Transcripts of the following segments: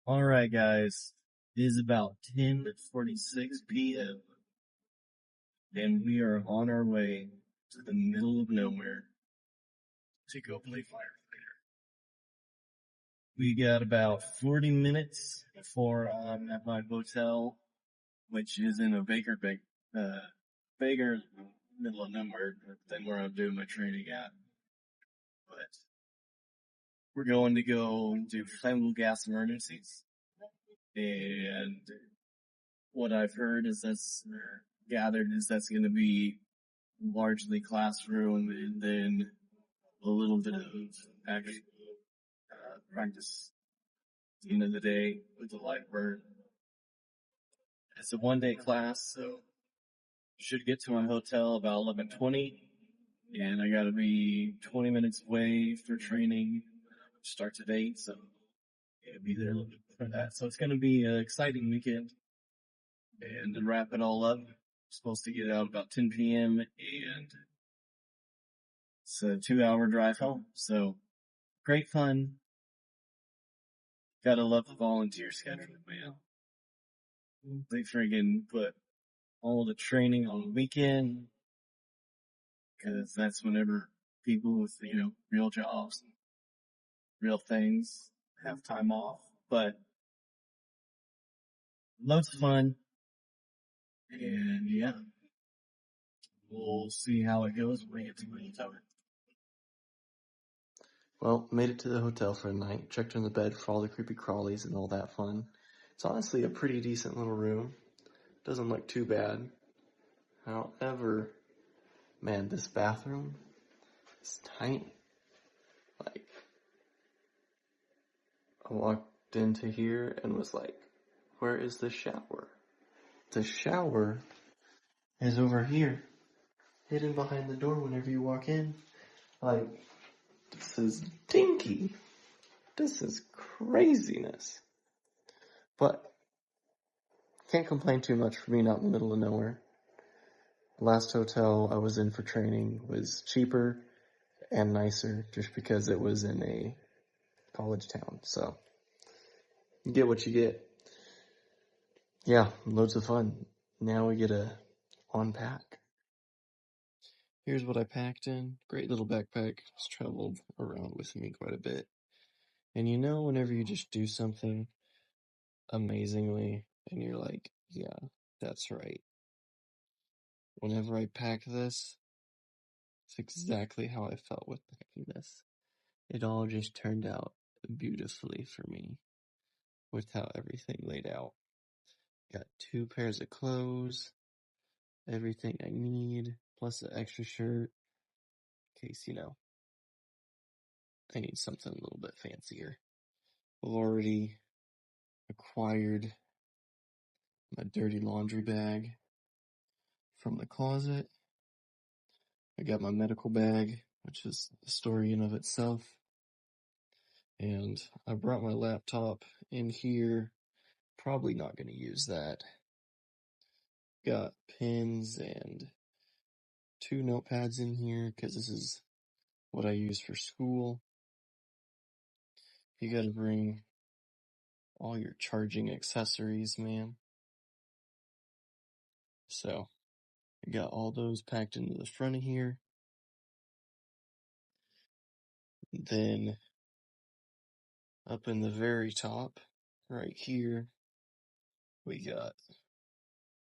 Alright guys, it is about 10:46 p.m. and we are on our way to the middle of nowhere to go play firefighter. We got about 40 minutes before I'm at my hotel, which is in a bigger middle of nowhere than where I'm doing my training at. But we're going to go do Flammable Gas Emergencies, and what I've heard is that's going to be largely classroom and then a little bit of actual practice at the end of the day with the live bird. It's a 1-day class, so should get to my hotel about 11:20, and I gotta be 20 minutes away for training. Starts at 8, so I'll be there for that. So it's gonna be an exciting weekend. And to wrap it all up, I'm supposed to get out about 10 p.m. and it's a 2-hour drive home. So great fun. Gotta love the volunteer schedule, man. They friggin' put all the training on the weekend, because that's whenever people with, real jobs, real things have time off. But loads of fun. And yeah, we'll see how it goes when we get to the hotel. Well, made it to the hotel for the night, checked in the bed for all the creepy crawlies and all that fun. It's honestly a pretty decent little room. Doesn't look too bad. However, man, this bathroom is tiny. Like, I walked into here and was like, where is the shower? The shower is over here, hidden behind the door whenever you walk in. Like, this is dinky. This is craziness. But can't complain too much for being out in the middle of nowhere. The last hotel I was in for training was cheaper and nicer just because it was in a college town. So you get what you get. Yeah, loads of fun. Now we get to unpack. Here's what I packed in. Great little backpack. It's traveled around with me quite a bit. And whenever you just do something amazingly and you're like, yeah, that's right. Whenever I pack this, it's exactly how I felt with packing this. It all just turned out beautifully for me with how everything laid out. Got 2 pairs of clothes, everything I need, plus an extra shirt, in case, I need something a little bit fancier. I've already acquired my dirty laundry bag from the closet. I got my medical bag, which is a story in of itself. And I brought my laptop in here. Probably not going to use that. Got pens and 2 notepads in here because this is what I use for school. You gotta bring all your charging accessories, man. So, I got all those packed into the front of here. Then, up in the very top, right here, we got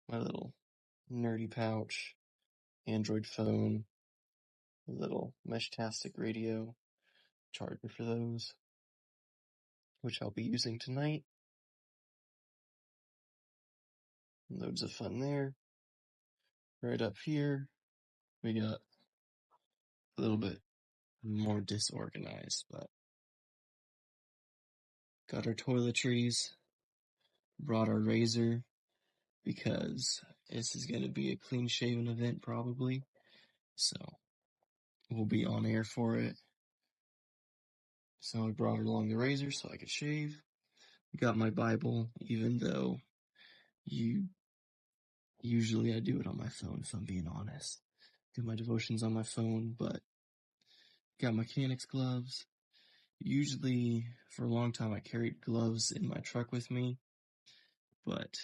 my little nerdy pouch, Android phone, little Mesh-tastic radio, charger for those, which I'll be using tonight. Loads of fun there. Right up here, we got a little bit more disorganized, but got our toiletries, brought our razor, because this is going to be a clean shaven event probably, so we'll be on air for it. So I brought along the razor so I could shave. Got my Bible, even though usually I do it on my phone, if I'm being honest. Do my devotions on my phone, but got my mechanics gloves. Usually, for a long time, I carried gloves in my truck with me, but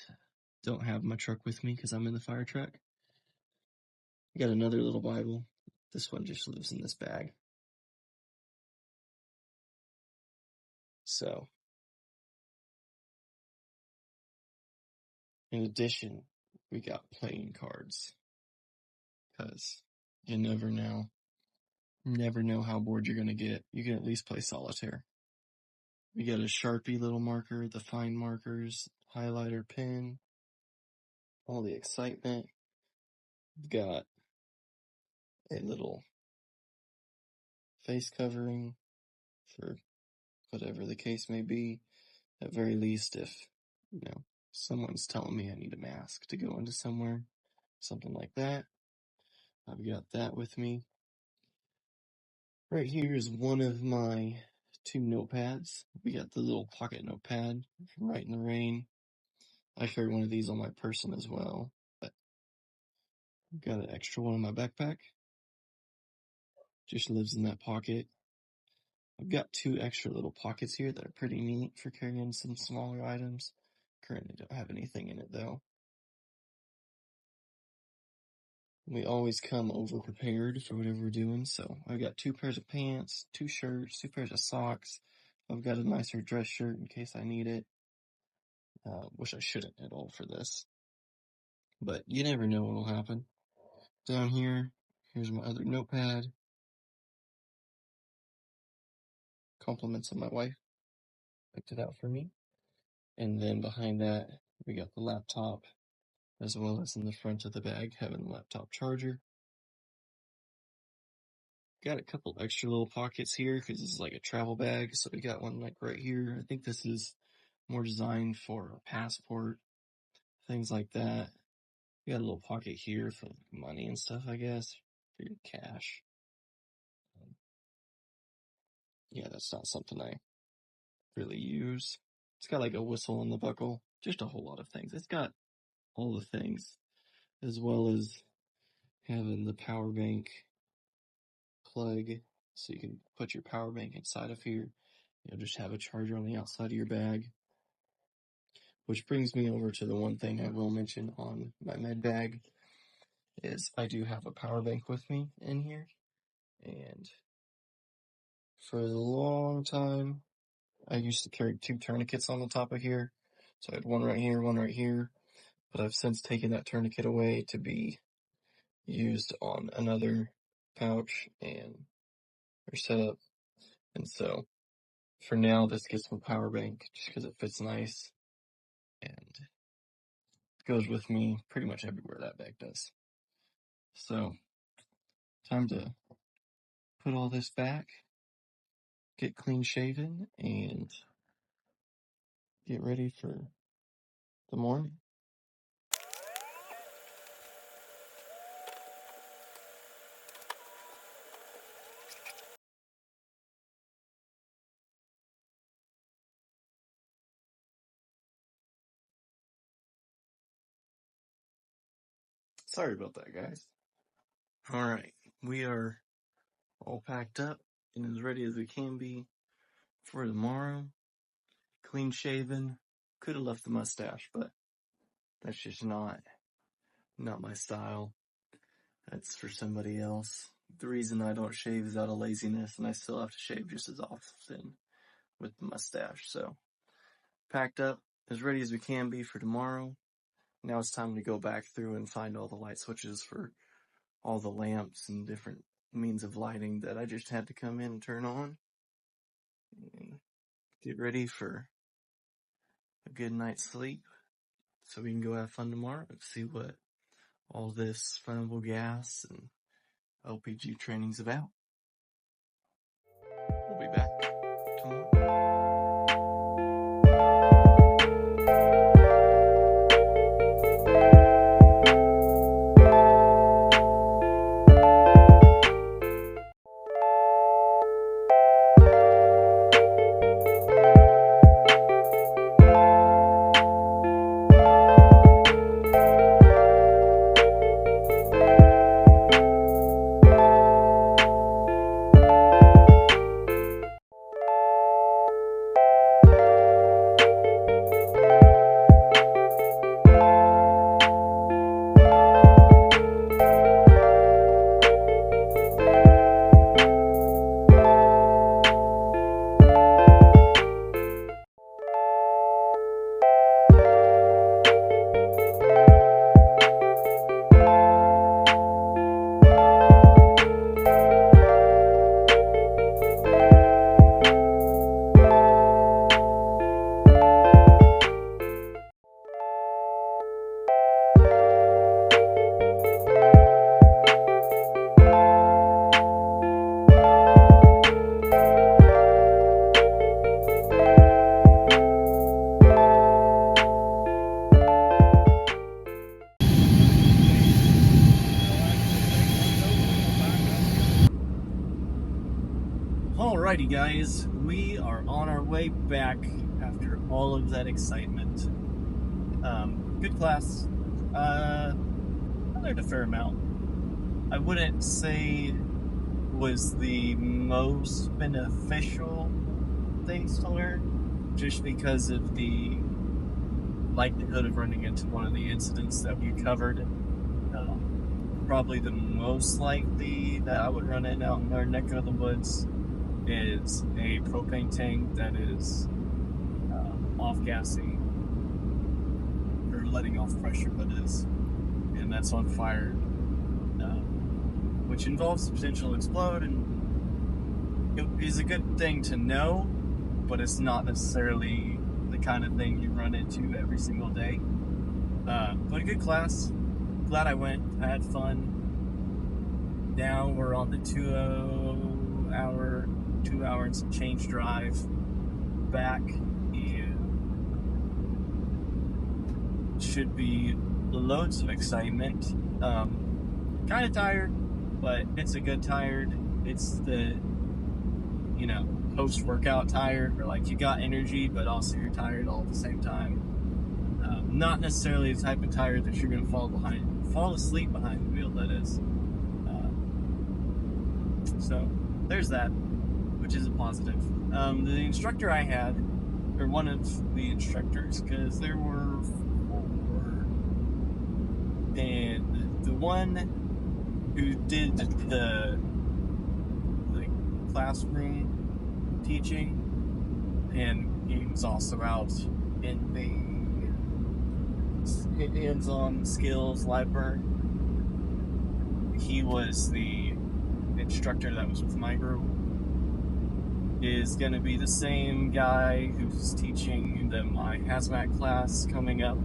don't have my truck with me because I'm in the fire truck. I got another little Bible. This one just lives in this bag. So, in addition, we got playing cards, because you never know. Never know how bored you're going to get. You can at least play solitaire. We got a Sharpie little marker, the fine markers, highlighter pen, all the excitement. We've got a little face covering for whatever the case may be. At very least, if, someone's telling me I need a mask to go into somewhere, something like that. I've got that with me. Right here is one of my 2 notepads. We got the little pocket notepad from Write in the Rain. I carry one of these on my person as well, but I've got an extra one in my backpack. Just lives in that pocket. I've got 2 extra little pockets here that are pretty neat for carrying some smaller items. Currently don't have anything in it though. We always come over prepared for whatever we're doing, so I've got 2 pairs of pants, 2 shirts, 2 pairs of socks. I've got a nicer dress shirt in case I need it. Wish I shouldn't at all for this, but you never know what will happen. Down here, here's my other notepad. Compliments of my wife. Picked it out for me. And then behind that, we got the laptop, as well as in the front of the bag, having the laptop charger. Got a couple extra little pockets here, because this is like a travel bag, so we got one like right here. I think this is more designed for a passport, things like that. We got a little pocket here for money and stuff, I guess, for your cash. Yeah, that's not something I really use. It's got like a whistle on the buckle, just a whole lot of things. It's got all the things, as well as having the power bank plug, so you can put your power bank inside of here. You'll just have a charger on the outside of your bag. Which brings me over to the one thing I will mention on my med bag, is I do have a power bank with me in here. And for a long time, I used to carry 2 tourniquets on the top of here. So I had one right here, one right here. But I've since taken that tourniquet away to be used on another pouch or setup. And so for now, this gets my power bank just because it fits nice and goes with me pretty much everywhere that bag does. So, time to put all this back, get clean shaven, and get ready for the morning. Sorry about that, guys. Alright, we are all packed up and as ready as we can be for tomorrow. Clean shaven. Could have left the mustache, but that's just not my style. That's for somebody else. The reason I don't shave is out of laziness, and I still have to shave just as often with the mustache. So, packed up, as ready as we can be for tomorrow. Now it's time to go back through and find all the light switches for all the lamps and different means of lighting that I just had to come in and turn on. And get ready for a good night's sleep so we can go have fun tomorrow and see what all this flammable gas and LPG training's about. We'll be back tomorrow. Alrighty, guys, we are on our way back after all of that excitement. Good class. I learned a fair amount. I wouldn't say was the most beneficial things to learn, just because of the likelihood of running into one of the incidents that we covered. Probably the most likely that I would run in out in our neck of the woods is a propane tank that is off-gassing, or letting off pressure, that is, and that's on fire, which involves the potential to explode, and it is a good thing to know, but it's not necessarily the kind of thing you run into every single day. But a good class. Glad I went. I had fun. Now we're on the 2 hour and some change drive back, and should be loads of excitement. Kind of tired, but it's a good tired. It's the, post-workout tired, where like you got energy, but also you're tired all at the same time. Not necessarily the type of tired that you're going to fall asleep behind the wheel, that is. So there's that, which is a positive. The instructor I had, or one of the instructors, because there were 4, and the one who did the classroom teaching, and he was also out in the hands-on skills library. He was the instructor that was with my group, is going to be the same guy who's teaching my hazmat class coming up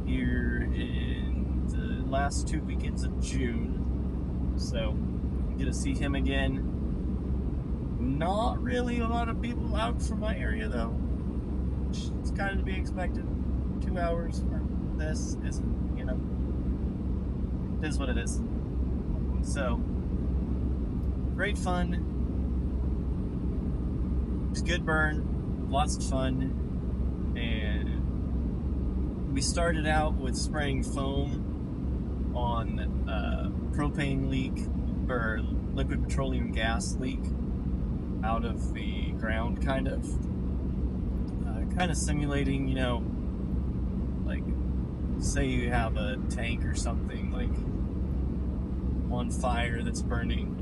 here in the last 2 weekends of June. So I'm going to see him again. Not really a lot of people out from my area, though. It's kind of to be expected. 2 hours for this isn't, it is what it is. So, great fun. It's good burn, lots of fun, and we started out with spraying foam on propane leak, or liquid petroleum gas leak out of the ground, kind of simulating, like, say you have a tank or something, like, on fire that's burning.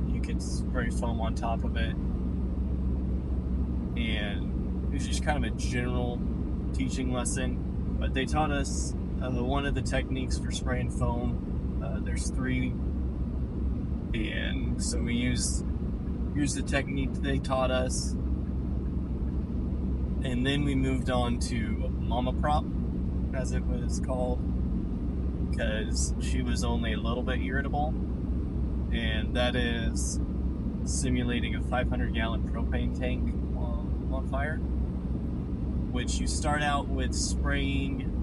You could spray foam on top of it, and it was just kind of a general teaching lesson. But they taught us one of the techniques for spraying foam. There's 3, and so we used the technique they taught us, and then we moved on to Mama Prop, as it was called, because she was only a little bit irritable, and that is simulating a 500-gallon propane tank on fire, which you start out with spraying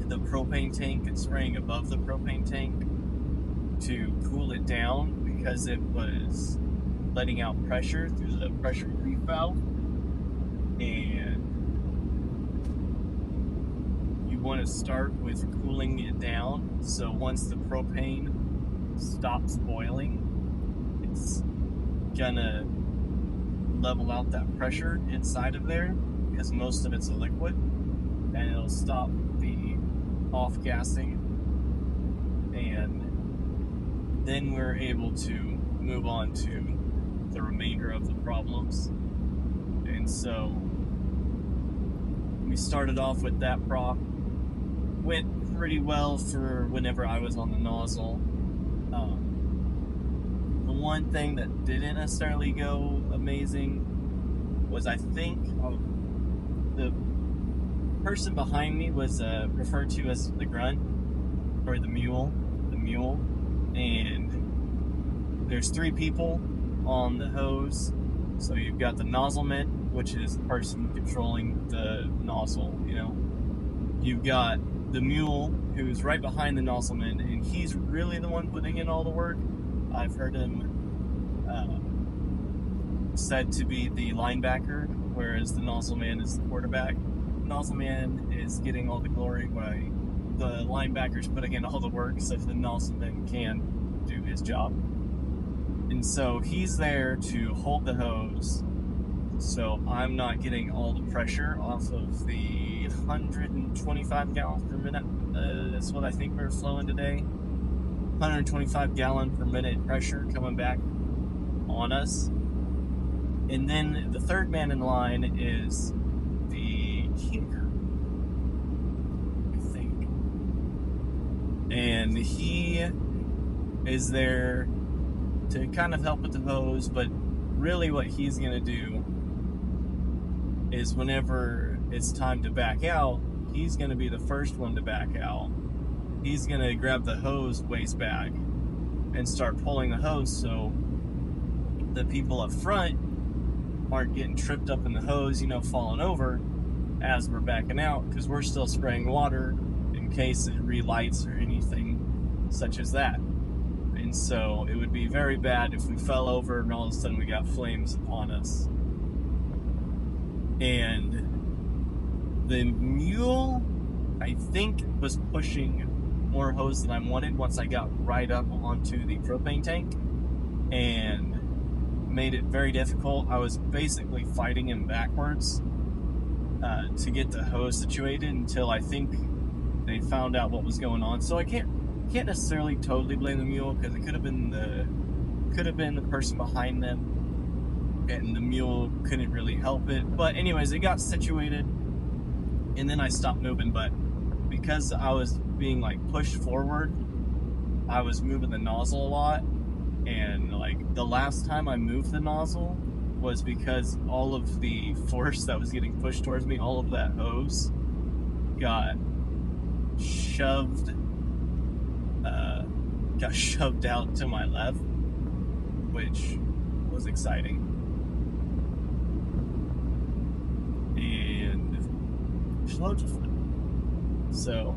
the propane tank and spraying above the propane tank to cool it down, because it was letting out pressure through the pressure relief valve, and you want to start with cooling it down, so once the propane stops boiling, it's gonna level out that pressure inside of there, because most of it's a liquid, and it'll stop the off-gassing, and then we're able to move on to the remainder of the problems. And so we started off with that prop. Went pretty well for whenever I was on the nozzle. The one thing that didn't necessarily go amazing was, I think, the person behind me was referred to as the grunt, or the mule, and there's 3 people on the hose. So you've got the nozzleman, which is the person controlling the nozzle, You've got the mule, who's right behind the nozzleman, and he's really the one putting in all the work. I've heard him said to be the linebacker, whereas the nozzle man is the quarterback. The nozzle man is getting all the glory while the linebacker's putting in all the work so the nozzle man can do his job. And so he's there to hold the hose, so I'm not getting all the pressure off of the 125 gallons per minute. That's what I think we're flowing today. 125 gallon per minute pressure coming back on us. And then the third man in line is the heater, I think. And he is there to kind of help with the hose, but really what he's going to do is whenever it's time to back out, he's going to be the first one to back out. He's going to grab the hose waist back and start pulling the hose so the people up front aren't getting tripped up in the hose, falling over as we're backing out, because we're still spraying water in case it relights or anything such as that. And so it would be very bad if we fell over and all of a sudden we got flames upon us. And the mule, I think, was pushing more hose than I wanted once I got right up onto the propane tank, and made it very difficult. I was basically fighting him backwards to get the hose situated until I think they found out what was going on. So I can't necessarily totally blame the mule, because it could have been the person behind them, and the mule couldn't really help it. But anyways, it got situated, and then I stopped moving. But because I was being pushed forward, I was moving the nozzle a lot. And the last time I moved the nozzle was because all of the force that was getting pushed towards me, all of that hose got shoved out to my left, which was exciting. And so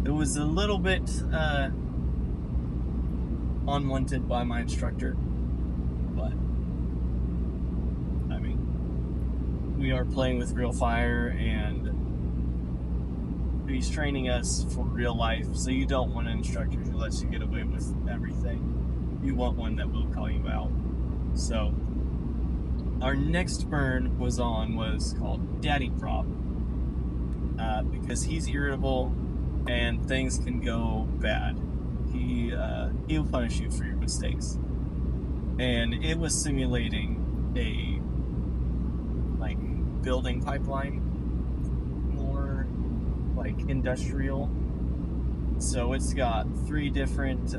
it was a little bit unwanted by my instructor, but I mean, we are playing with real fire, and he's training us for real life, so you don't want an instructor who lets you get away with everything. You want one that will call you out. So our next burn was called Daddy Prop, because he's irritable and things can go bad. He'll punish you for your mistakes. And it was simulating a building pipeline, more industrial. So it's got 3 different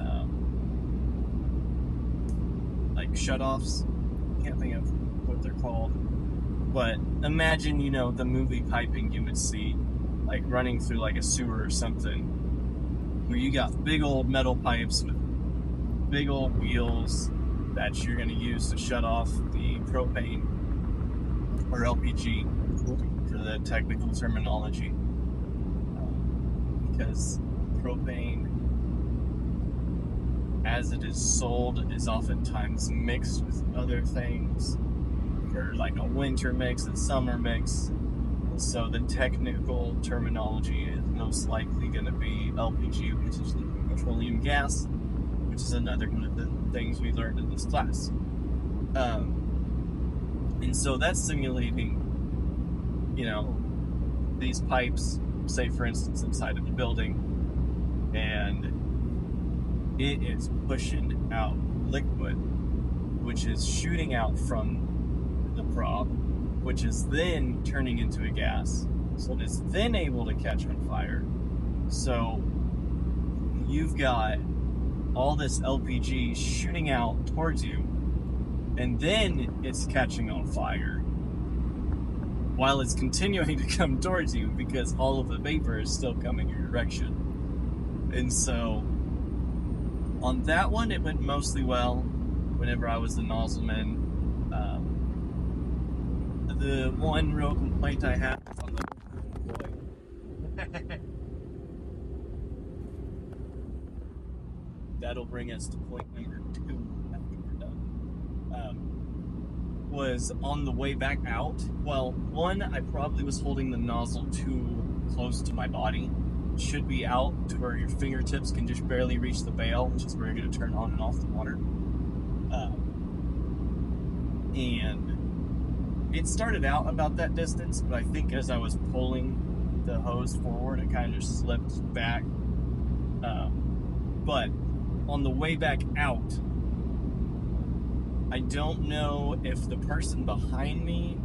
shutoffs. Can't think of what they're called, but imagine the movie piping you would see running through a sewer or something, where you got big old metal pipes with big old wheels that you're going to use to shut off the propane, or LPG for the technical terminology, because propane, as it is sold, is oftentimes mixed with other things, for a winter mix and summer mix. So the technical terminology is most likely going to be LPG, which is liquid petroleum gas, which is another one of the things we learned in this class. And so that's simulating, these pipes, say for instance inside of the building, and it is pushing out liquid, which is shooting out from the prop, which is then turning into a gas, so it is then able to catch on fire. So you've got all this LPG shooting out towards you, and then it's catching on fire while it's continuing to come towards you, because all of the vapor is still coming your direction. And so on that one, it went mostly well whenever I was the nozzleman. The one real complaint I have is on the boy. that'll bring us to point number 2 after we're done. Was on the way back out. Well, one, I probably was holding the nozzle too close to my body. It should be out to where your fingertips can just barely reach the bail, which is where you're going to turn on and off the water. And it started out about that distance, but I think as I was pulling the hose forward, it kind of just slipped back. But on the way back out, I don't know if the person behind me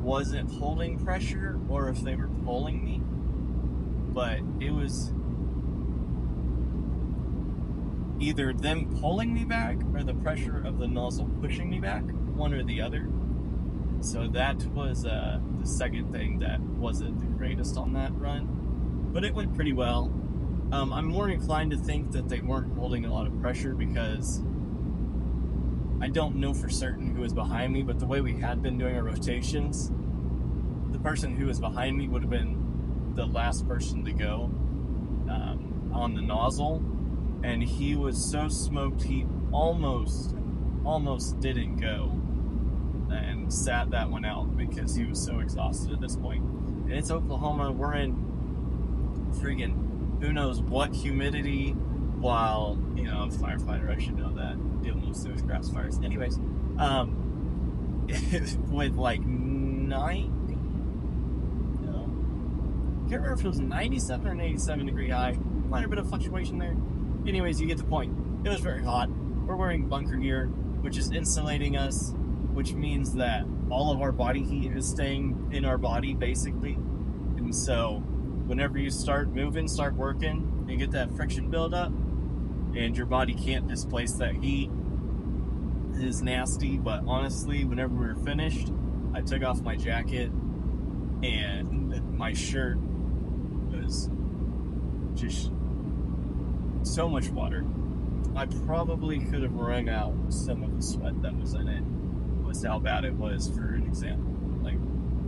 wasn't holding pressure or if they were pulling me, but it was either them pulling me back or the pressure of the nozzle pushing me back, one or the other. So that was the second thing that wasn't the greatest on that run, but it went pretty well. I'm more inclined to think that they weren't holding a lot of pressure because I don't know for certain who was behind me, but the way we had been doing our rotations, the person who was behind me would have been the last person to go on the nozzle, and he was so smoked he almost didn't go and sat that one out because he was so exhausted at this point. And it's Oklahoma. We're in friggin' who knows what humidity, while, you know, I'm a firefighter, I should know that. Deal mostly with grass fires. Anyways, with like 90, no, can't remember if it was 97 or an 87 degree high. Minor bit of fluctuation there. Anyways, you get the point. It was very hot. We're wearing bunker gear, which is insulating us, which means that all of our body heat is staying in our body, basically. And so, whenever you start moving, start working, you get that friction buildup, and your body can't displace that heat. It is nasty, but honestly, whenever we were finished, I took off my jacket, and my shirt was just so much water. I probably could have wrung out some of the sweat that was in it. Was how bad it was, for an example. Like,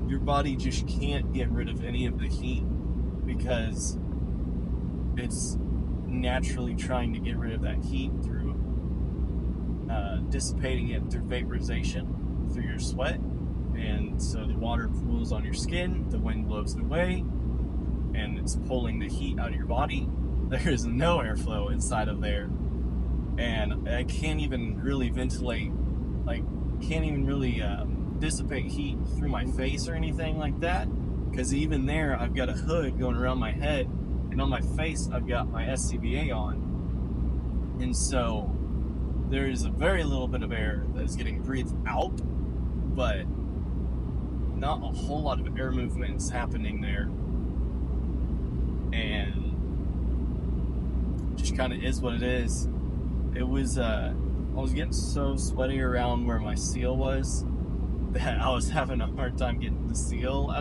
your body just can't get rid of any of the heat because it's naturally trying to get rid of that heat through dissipating it through vaporization through your sweat. And so the water pools on your skin, the wind blows it away, and it's pulling the heat out of your body. There is no airflow inside of there, and I can't even really ventilate, like, can't even really dissipate heat through my face or anything like that, because even there I've got a hood going around my head, and on my face I've got my SCBA on, and so there is a very little bit of air that is getting breathed out, but not a whole lot of air movements happening there, and just kind of is what it is. It was I was getting so sweaty around where my seal was that I was having a hard time getting the seal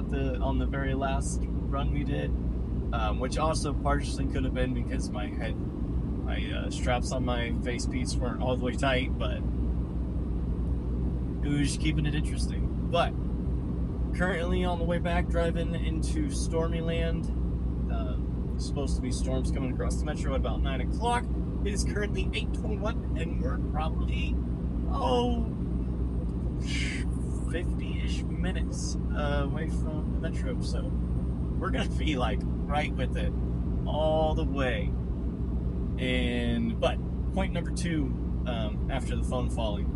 on the very last run we did, which also partially could have been because my straps on my face piece weren't all the way tight, but it was keeping it interesting. But currently on the way back, driving into Stormy Land. Supposed to be storms coming across the metro at about 9 o'clock. It is currently 8:21, and we're probably 50-ish minutes away from the metro, so we're gonna be like right with it all the way. But point number 2, after the phone falling,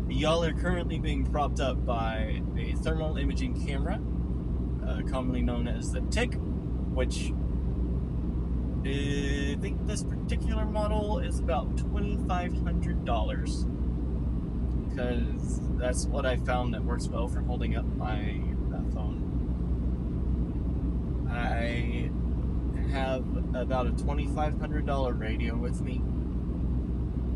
y'all are currently being propped up by a thermal imaging camera, commonly known as the TIC, which I think this particular model is about $2,500, because that's what I found that works well for holding up my phone. I have about a $2,500 radio with me.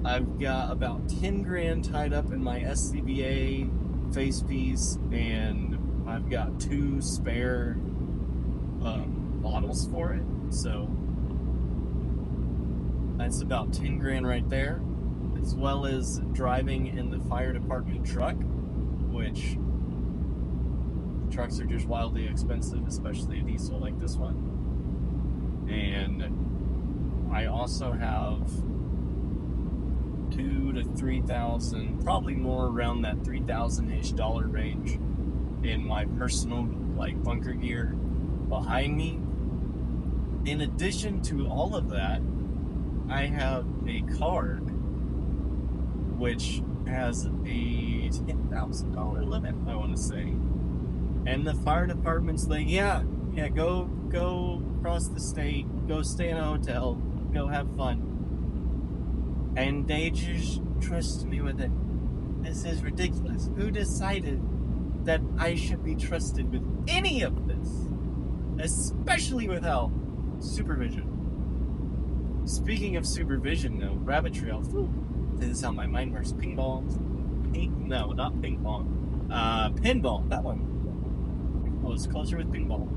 I've got about 10 grand tied up in my SCBA face piece, and I've got 2 spare bottles for it, so that's about 10 grand right there, as well as driving in the fire department truck, which trucks are just wildly expensive, especially a diesel like this one. And I also have $2,000 to $3,000, probably more around that $3,000-ish range in my personal bunker gear behind me. In addition to all of that, I have a card which has a $10,000 limit, I want to say. And the fire department's like, yeah, go across the state, go stay in a hotel, go have fun. And they just trust me with it. This is ridiculous. Who decided that I should be trusted with any of this? Especially without supervision. Speaking of supervision, though, rabbit trail. This is how my mind works. Pinball. No, not ping pong. Pinball. That one. I was closer with pinball.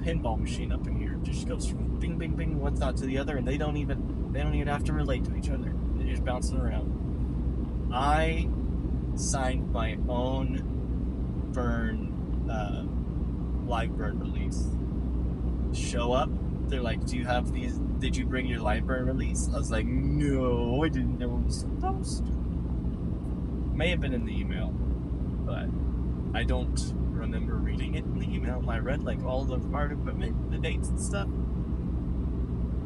Pinball machine up in here just goes from bing, bing, bing, one thought to the other, and they don't even have to relate to each other. They're just bouncing around. I signed my own live burn release. Show up. They're like, do you have these? Did you bring your live burn release? I was like, no, I didn't know I was supposed to. May have been in the email, but I don't remember reading it in the email. I read all the fire equipment, the dates and stuff.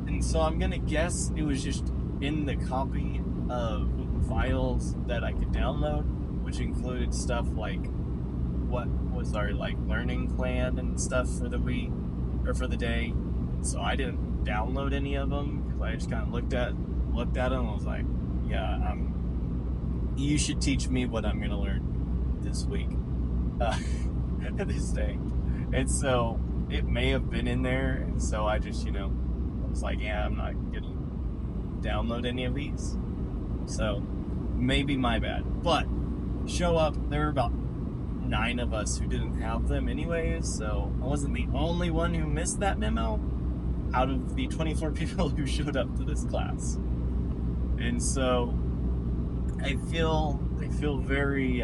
And so I'm gonna guess it was just in the copy of files that I could download, which included stuff like what was our learning plan and stuff for the week or for the day. So I didn't download any of them because I just kind of looked at them and was like, yeah, you should teach me what I'm gonna learn this week, this day. And so it may have been in there, and so I just I was like, yeah, I'm not gonna download any of these. So maybe my bad. But show up, there were about 9 of us who didn't have them anyways, so I wasn't the only one who missed that memo out of the 24 people who showed up to this class. And so I feel very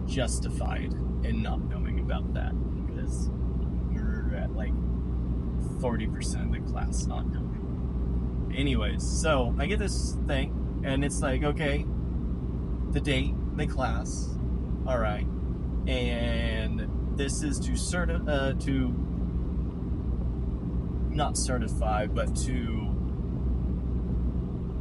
justified in not knowing about that, because we're at 40% of the class not knowing. Anyways, so I get this thing, and it's like, okay, the date, the class, all right, and this is to not certify, but to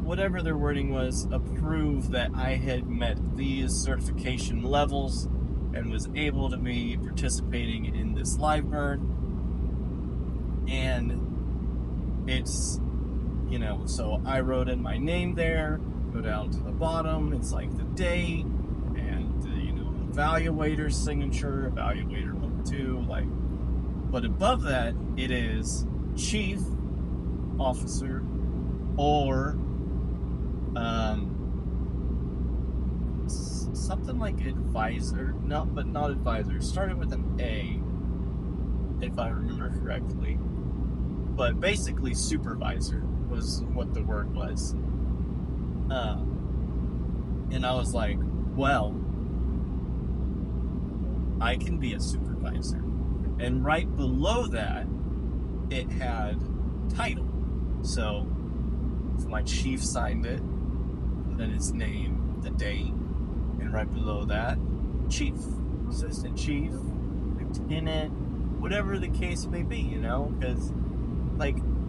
whatever their wording was, approve that I had met these certification levels and was able to be participating in this live burn. And it's, so I wrote in my name there, go down to the bottom, it's the date, and the, evaluator's signature, evaluator 2, but above that, it is chief, officer, or something like advisor, not advisor, started with an A, if I remember correctly, but basically supervisor was what the word was. And I was like, well, I can be a supervisor. And right below that, it had title. So my chief signed it, then his name, the date, and right below that, chief, assistant chief, lieutenant, whatever the case may be, because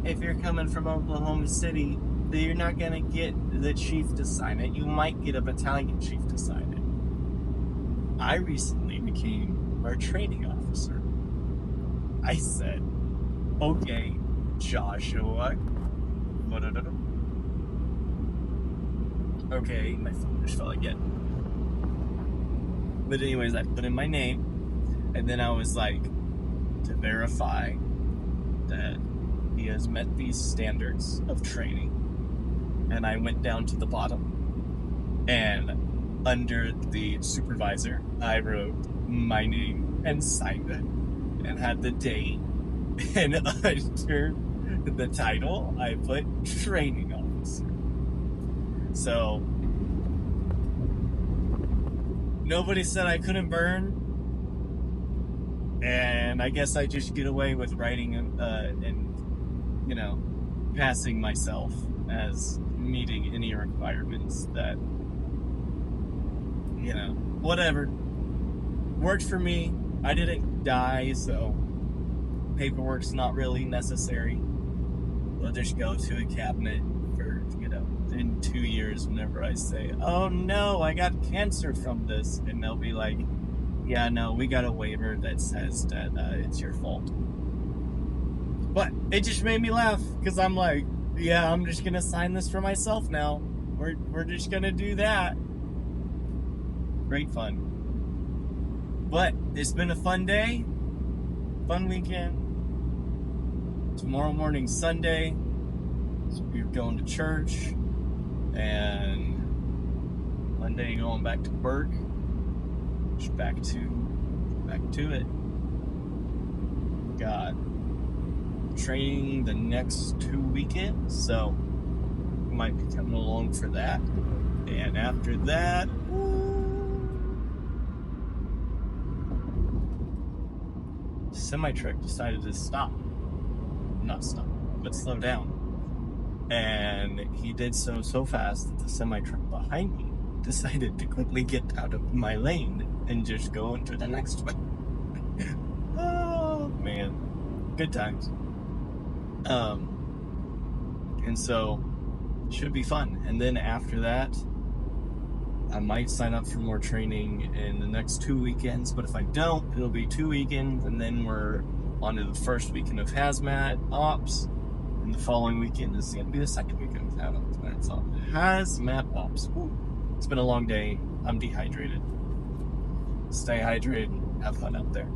if you're coming from Oklahoma City, you're not gonna get the chief to sign it. You might get a battalion chief to sign it. I recently became our training officer. I said, okay, Joshua. Okay, my phone just fell again. But anyways, I put in my name, and then I was like, to verify that he has met these standards of training. And I went down to the bottom, and under the supervisor, I wrote my name and signed it, and had the date, and under the title, I put training officer. So nobody said I couldn't burn, and I guess I just get away with writing and passing myself as meeting any requirements that, whatever. Worked for me. I didn't die, so paperwork's not really necessary. They'll just go to a cabinet for, in 2 years whenever I say, oh no, I got cancer from this. And they'll be like, yeah, no, we got a waiver that says that it's your fault. But it just made me laugh because I'm like, yeah, I'm just gonna sign this for myself now. We're just gonna do that. Great fun. But it's been a fun day, fun weekend. Tomorrow morning, Sunday, so we're going to church, and Monday going back to work. Just back to it. Got training the next 2 weekends, so you might be coming along for that. And after that, semi-truck decided to slow down. And he did so fast that the semi-truck behind me decided to quickly get out of my lane and just go into the next one. Oh man, good times. And so should be fun. And then after that, I might sign up for more training in the next 2 weekends, but if I don't, it'll be 2 weekends, and then we're on to the first weekend of hazmat ops, and the following weekend is going to be the second weekend of hazmat ops. Woo. It's been a long day. I'm dehydrated. Stay hydrated. Have fun out there.